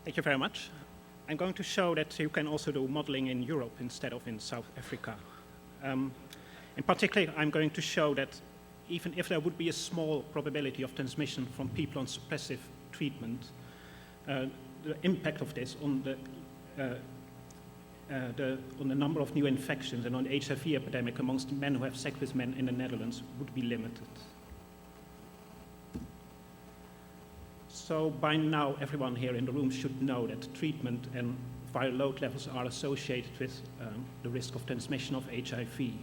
Thank you very much. I'm going to show that you can also do modeling in Europe instead of in South Africa. In particular, I'm going to show that even if there would be a small probability of transmission from people on suppressive treatment, the impact of this on the number of new infections and on the HIV epidemic amongst men who have sex with men in the Netherlands would be limited. So by now, everyone here in the room should know that treatment and viral load levels are associated with the risk of transmission of HIV.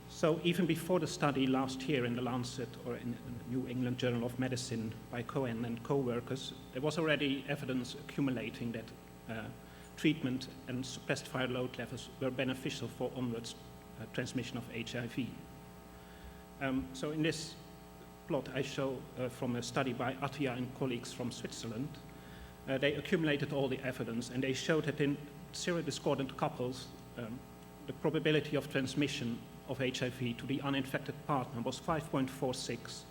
So even before the study last year in the Lancet or in the New England Journal of Medicine by Cohen and co-workers, there was already evidence accumulating that treatment and suppressed viral load levels were beneficial for onwards transmission of HIV. So in this plot I show from a study by Attia and colleagues from Switzerland. They accumulated all the evidence, and they showed that in serodiscordant couples, the probability of transmission of HIV to the uninfected partner was 5.46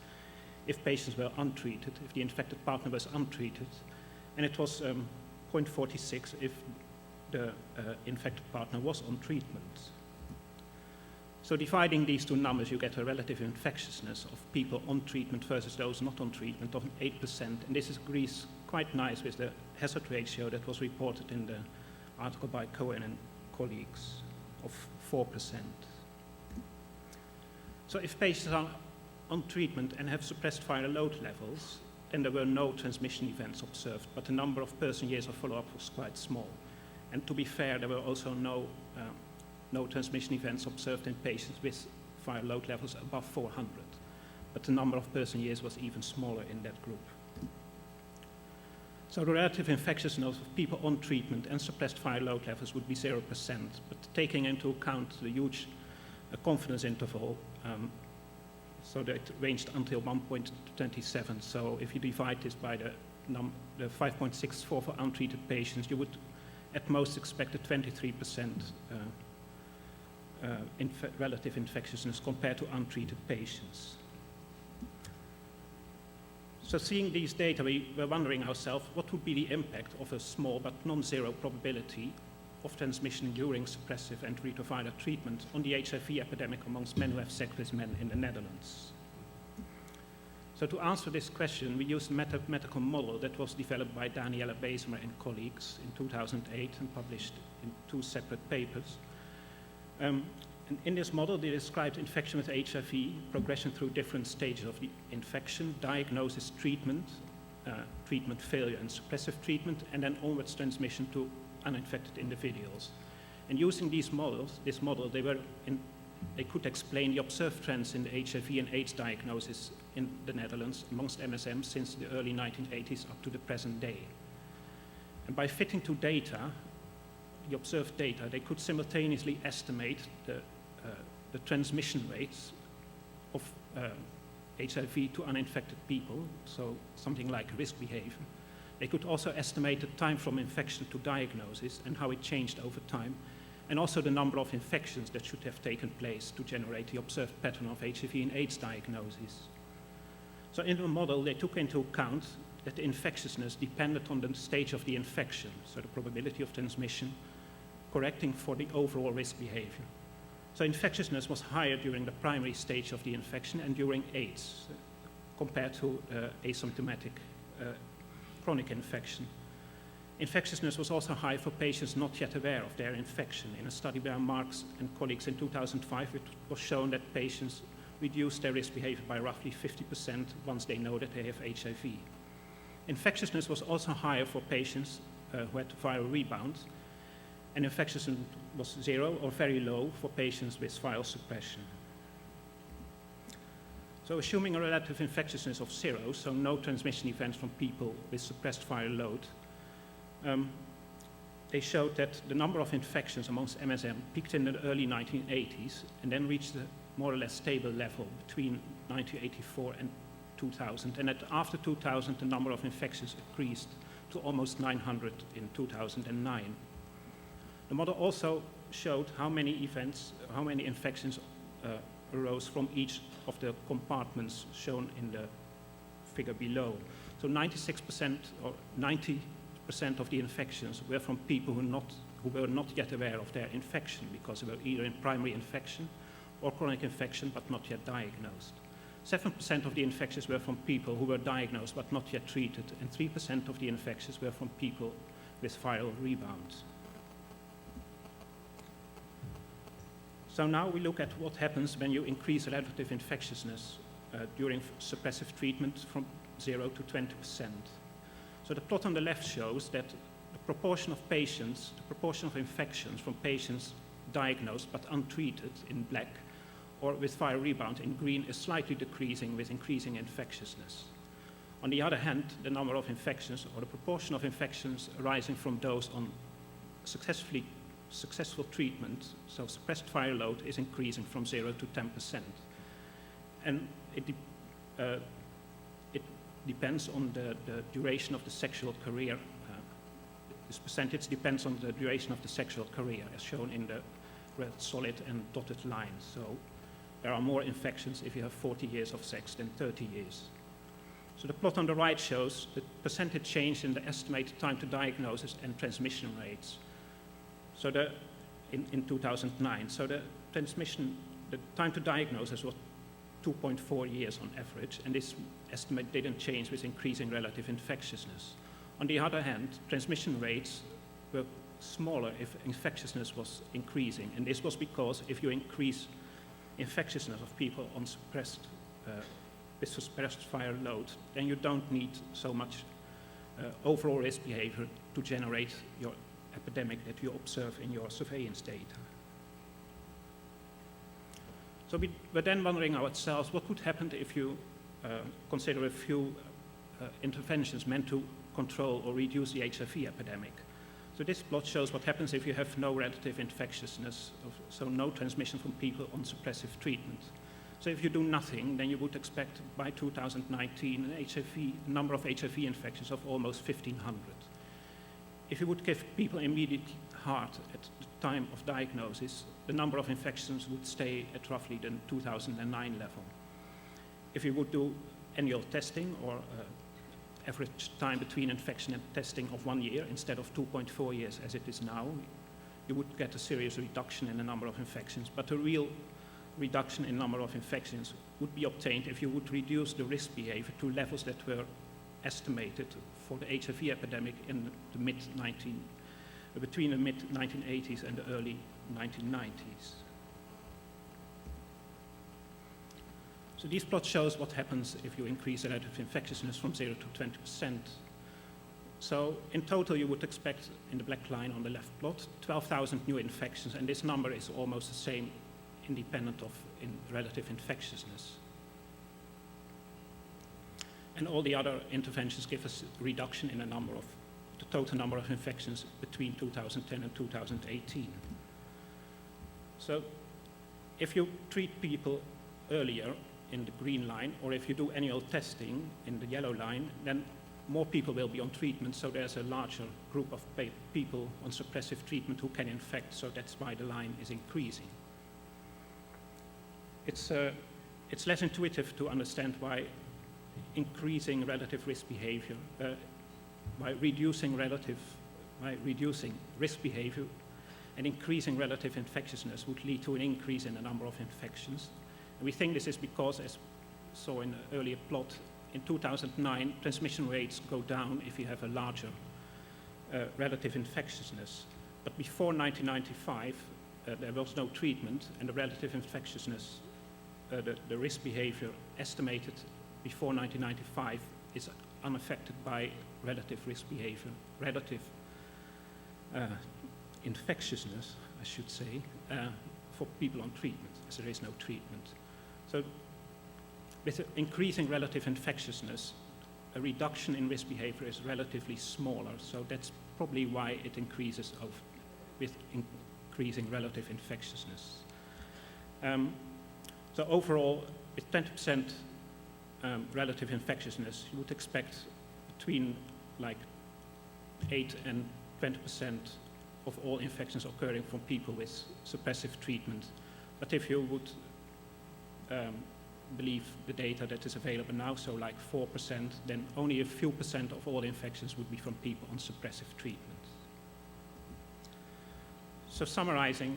if patients were untreated, if the infected partner was untreated, and it was 0.46 if the infected partner was on treatment. So dividing these two numbers, you get a relative infectiousness of people on treatment versus those not on treatment of 8%, and this agrees quite nice with the hazard ratio that was reported in the article by Cohen and colleagues of 4%. So if patients are on treatment and have suppressed viral load levels, then there were no transmission events observed, but the number of person years of follow-up was quite small. And to be fair, there were also no transmission events observed in patients with viral load levels above 400, but the number of person years was even smaller in that group. So the relative infectiousness of people on treatment and suppressed viral load levels would be 0%, but taking into account the huge confidence interval, so that it ranged until 1.27. So if you divide this by the 5.64 for untreated patients, you would at most expect a 23% relative infectiousness compared to untreated patients. So seeing these data, we were wondering ourselves what would be the impact of a small but non-zero probability of transmission during suppressive and antiretroviral treatment on the HIV epidemic amongst men who have sex with men in the Netherlands. So to answer this question, we used a mathematical model that was developed by Daniela Bezemer and colleagues in 2008 and published in 2 separate papers. And in this model, they described infection with HIV, progression through different stages of the infection, diagnosis, treatment, treatment failure and suppressive treatment, and then onwards transmission to uninfected individuals. And using this model, they could explain the observed trends in the HIV and AIDS diagnosis in the Netherlands amongst MSM since the early 1980s up to the present day. And by fitting to data, the observed data, they could simultaneously estimate the transmission rates of HIV to uninfected people, so something like risk behavior. They could also estimate the time from infection to diagnosis and how it changed over time, and also the number of infections that should have taken place to generate the observed pattern of HIV and AIDS diagnosis. So in the model, they took into account that the infectiousness depended on the stage of the infection, so the probability of transmission, correcting for the overall risk behavior. So infectiousness was higher during the primary stage of the infection and during AIDS, compared to asymptomatic chronic infection. Infectiousness was also high for patients not yet aware of their infection. In a study by Marks and colleagues in 2005, it was shown that patients reduced their risk behavior by roughly 50% once they know that they have HIV. Infectiousness was also higher for patients who had viral rebounds, and infectiousness was 0 or very low for patients with viral suppression. So assuming a relative infectiousness of 0, so no transmission events from people with suppressed viral load, they showed that the number of infections amongst MSM peaked in the early 1980s and then reached a more or less stable level between 1984 and 2000, and that after 2000 the number of infections increased to almost 900 in 2009. The model also showed how many infections arose from each of the compartments shown in the figure below. So 96% or 90 of the infections were from people who were not yet aware of their infection because they were either in primary infection or chronic infection but not yet diagnosed. 7% of the infections were from people who were diagnosed but not yet treated, and 3% of the infections were from people with viral rebounds. So now we look at what happens when you increase relative infectiousness during suppressive treatment from 0 to 20%. So the plot on the left shows that the proportion of patients, the proportion of infections from patients diagnosed but untreated in black, or with viral rebound in green, is slightly decreasing with increasing infectiousness. On the other hand, the number of infections, or the proportion of infections arising from those on successful treatment, so suppressed viral load, is increasing from 0 to 10%. And it depends on the duration of the sexual career. This percentage depends on the duration of the sexual career, as shown in the red solid and dotted lines. So there are more infections if you have 40 years of sex than 30 years. So the plot on the right shows the percentage change in the estimated time to diagnosis and transmission rates. So in 2009, so the time to diagnosis was 2.4 years on average, and this estimate didn't change with increasing relative infectiousness. On the other hand, transmission rates were smaller if infectiousness was increasing, and this was because if you increase infectiousness of people on with suppressed viral load, then you don't need so much overall risk behavior to generate your epidemic that you observe in your surveillance data. So we were then wondering ourselves, what would happen if you consider a few interventions meant to control or reduce the HIV epidemic? So this plot shows what happens if you have no relative infectiousness, so no transmission from people on suppressive treatment. So if you do nothing, then you would expect by 2019 a number of HIV infections of almost 1,500. If you would give people immediate heart at the time of diagnosis, the number of infections would stay at roughly the 2009 level. If you would do annual testing, or average time between infection and testing of 1 year instead of 2.4 years as it is now, you would get a serious reduction in the number of infections. But a real reduction in number of infections would be obtained if you would reduce the risk behavior to levels that were estimated for the HIV epidemic in the between the mid-1980s and the early 1990s. So these plots shows what happens if you increase relative infectiousness from 0 to 20%. So in total, you would expect, in the black line on the left plot, 12,000 new infections, and this number is almost the same independent of relative infectiousness. And all the other interventions give us a reduction in the total number of infections between 2010 and 2018. So if you treat people earlier in the green line, or if you do annual testing in the yellow line, then more people will be on treatment, so there's a larger group of people on suppressive treatment who can infect, so that's why the line is increasing. It's less intuitive to understand why increasing relative risk behavior, by reducing risk behavior and increasing relative infectiousness would lead to an increase in the number of infections. And we think this is because, as we saw in the earlier plot, in 2009, transmission rates go down if you have a larger relative infectiousness. But before 1995, there was no treatment, and the relative infectiousness, the risk behavior estimated before 1995 is unaffected by relative risk behavior, relative infectiousness, I should say, for people on treatment, as there is no treatment. So with increasing relative infectiousness, a reduction in risk behavior is relatively smaller, so that's probably why it increases with increasing relative infectiousness. So overall, with 20% relative infectiousness, you would expect between like 8 and 20% of all infections occurring from people with suppressive treatment. But if you would believe the data that is available now, so like 4%, then only a few percent of all infections would be from people on suppressive treatment. So summarizing,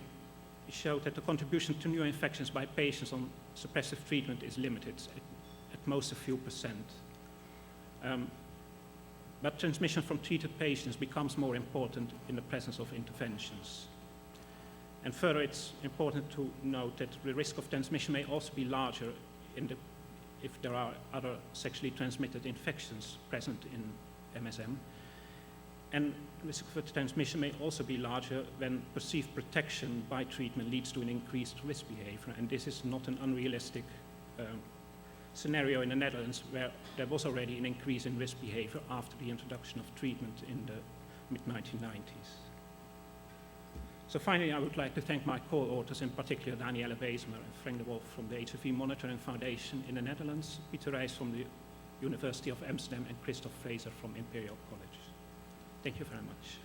it showed that the contribution to new infections by patients on suppressive treatment is limited, at most a few percent. But transmission from treated patients becomes more important in the presence of interventions. And further, it's important to note that the risk of transmission may also be larger if there are other sexually transmitted infections present in MSM. And the risk of transmission may also be larger when perceived protection by treatment leads to an increased risk behavior. And this is not an unrealistic scenario in the Netherlands, where there was already an increase in risk behavior after the introduction of treatment in the mid-1990s. So finally, I would like to thank my co-authors, in particular Danielle Weesmer and Frank de Wolf from the HIV Monitoring Foundation in the Netherlands, Pieter Rijs from the University of Amsterdam, and Christoph Fraser from Imperial College. Thank you very much.